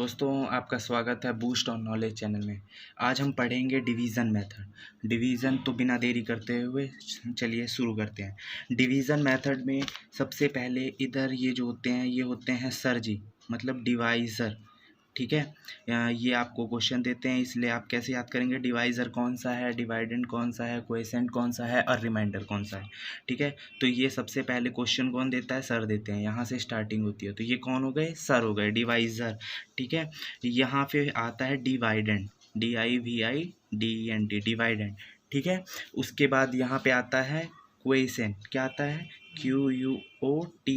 दोस्तों, आपका स्वागत है बूस्ट ऑन नॉलेज चैनल में। आज हम पढ़ेंगे डिवीज़न मेथड। डिवीज़न तो बिना देरी करते हुए चलिए शुरू करते हैं। डिवीज़न मेथड में सबसे पहले इधर ये जो होते हैं ये होते हैं सरजी, मतलब डिवाइज़र। ठीक है, ये आपको क्वेश्चन देते हैं, इसलिए आप कैसे याद करेंगे डिवाइज़र कौन सा है, डिवाइडेंड कौन सा है, कोएफिशिएंट कौन सा है और रिमाइंडर कौन सा है। ठीक है, तो ये सबसे पहले क्वेश्चन कौन देता है, सर देते हैं, यहाँ से स्टार्टिंग होती है। तो ये कौन हो गए, सर हो गए, डिवाइज़र। ठीक है, यहाँ पे आता है डिवाइडेंड, DIVIDENT, डिवाइडेंड। ठीक है, उसके बाद यहाँ पे आता है कोएफिशिएंट, क्या आता है, QUOTIENT।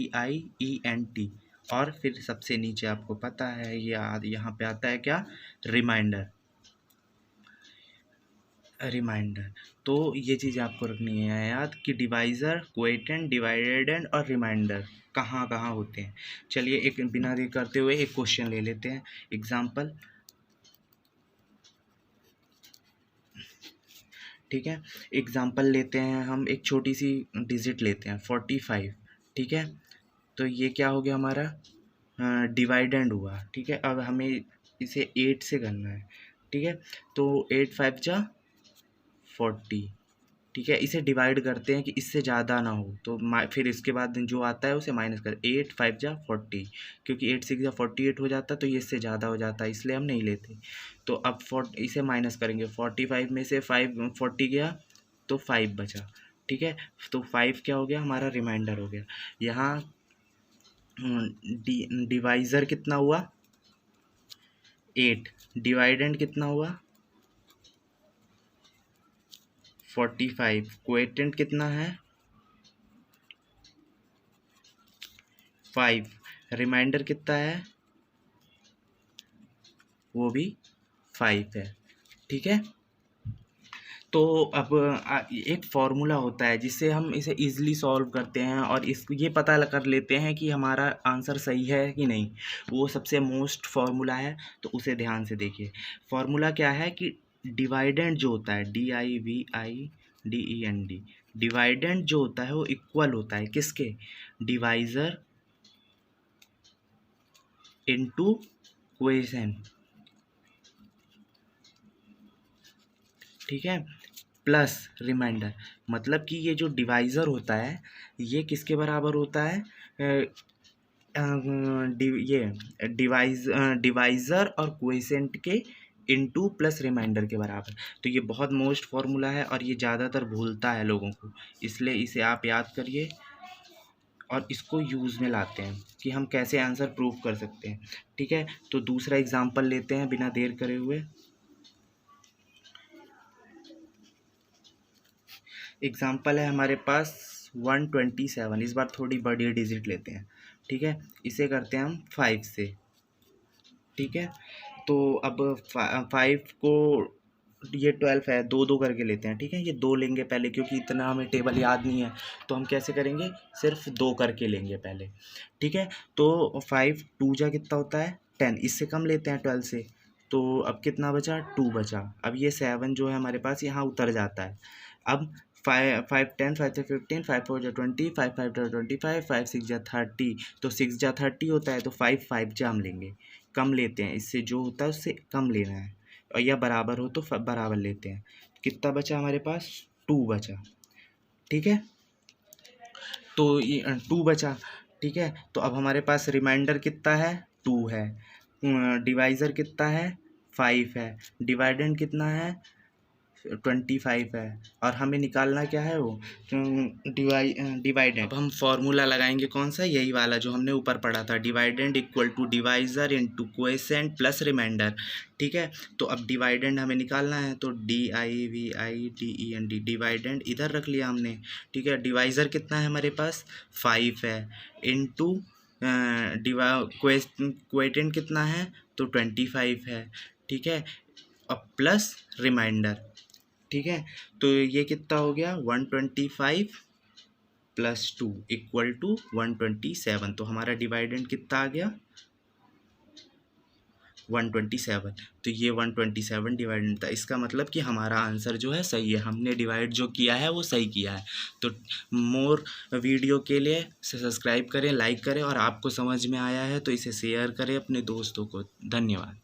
और फिर सबसे नीचे आपको पता है ये यहाँ पे आता है क्या, रिमाइंडर। तो ये चीज़ आपको रखनी है याद कि डिवाइज़र, कोएफिशिएंट, डिवाइडेंड और रिमाइंडर कहाँ कहाँ होते हैं। चलिए एक बिना देरी करते हुए एक क्वेश्चन ले लेते हैं, एग्जाम्पल। ठीक है, एग्जाम्पल लेते हैं हम, एक छोटी सी डिजिट लेते हैं 45। ठीक है, तो ये क्या हो गया हमारा, डिवाइडेंड हुआ। ठीक है, अब हमें इसे 8 से करना है। ठीक है, तो 8 5 जा 40। ठीक है, इसे डिवाइड करते हैं कि इससे ज़्यादा ना हो, तो फिर इसके बाद जो आता है उसे माइनस कर, 8 5 जा 40, क्योंकि 8 6 जा 48 हो जाता, तो ये इससे ज़्यादा हो जाता है, इसलिए हम नहीं लेते। तो अब इसे माइनस करेंगे, 45 में से 40 गया तो 5 बचा। ठीक है, तो 5 क्या हो गया हमारा, रिमाइंडर हो गया। यहाँ डिवाइज़र कितना हुआ, 8, डिवाइडेंड कितना हुआ 45, कोएफिशिएंट कितना है 5, रिमाइंडर कितना है वो भी 5 है। ठीक है, तो अब एक फार्मूला होता है जिससे हम इसे इजीली सॉल्व करते हैं और ये पता कर लेते हैं कि हमारा आंसर सही है कि नहीं। वो सबसे मोस्ट फार्मूला है, तो उसे ध्यान से देखिए। फार्मूला क्या है कि डिवाइडेंड जो होता है, DIVIDEND, डिवाइडेंड जो होता है वो इक्वल होता है किसके, डिवाइज़र इनटू कोएफिशिएंट। ठीक है, प्लस रिमाइंडर, मतलब कि ये जो डिवाइज़र होता है ये किसके बराबर होता है, ये डिवाइज़र और कोएफिशिएंट के इनटू प्लस रिमाइंडर के बराबर। तो ये बहुत मोस्ट फार्मूला है और ये ज़्यादातर भूलता है लोगों को, इसलिए इसे आप याद करिए और इसको यूज़ में लाते हैं कि हम कैसे आंसर प्रूव कर सकते हैं। ठीक है, तो दूसरा एग्जाम्पल लेते हैं बिना देर करे हुए। एग्जाम्पल है हमारे पास 127, इस बार थोड़ी बड़ी डिजिट लेते हैं। ठीक है, इसे करते हैं हम 5 से। ठीक है, तो अब 5 को, ये 12 है, दो दो करके लेते हैं। ठीक है, ये 2 लेंगे पहले, क्योंकि इतना हमें टेबल याद नहीं है, तो हम कैसे करेंगे, सिर्फ 2 करके लेंगे पहले। ठीक है, तो 5 2 जा कितना होता है 10, इससे कम लेते हैं 12 से, तो अब कितना बचा, 2 बचा। अब ये 7 जो है हमारे पास यहाँ उतर जाता है। अब 5 10 5 3 15, 5 4 जा 20, 5 5 जा 25, 5 6 जा 30, तो 6 जा 30 होता है, तो 5 5 जा हम लेंगे, कम लेते हैं, इससे जो होता है उससे कम लेना है, और या बराबर हो तो बराबर लेते हैं। कितना बचा हमारे पास, 2 बचा। ठीक है, तो ये 2 बचा। ठीक है, तो अब हमारे पास रिमाइंडर कितना है, 2 है, डिवाइज़र कितना है 5 है, डिवाइडेंड कितना है 25 है, और हमें निकालना क्या है वो डिवाइडेंड। अब हम फॉर्मूला लगाएंगे कौन सा, यही वाला जो हमने ऊपर पढ़ा था, dividend equal to divisor into coefficient plus remainder. ठीक है, तो अब डिवाइडेंड हमें निकालना है, तो DIVIDEND, डिवाइडेंड इधर रख लिया हमने। ठीक है, डिवाइज़र कितना है हमारे पास 5 है, इनटू कोएफिशिएंट कितना है, तो 25 है। ठीक है, अब प्लस रिमाइंडर। ठीक है, तो ये कितना हो गया, 125 प्लस 2 इक्वल टू 127, तो हमारा डिवाइडेंड कितना आ गया 127। तो ये 127 डिवाइडेड था, इसका मतलब कि हमारा आंसर जो है सही है, हमने डिवाइड जो किया है वो सही किया है। तो मोर वीडियो के लिए सब्सक्राइब करें, लाइक करें, और आपको समझ में आया है तो इसे शेयर करें अपने दोस्तों को। धन्यवाद।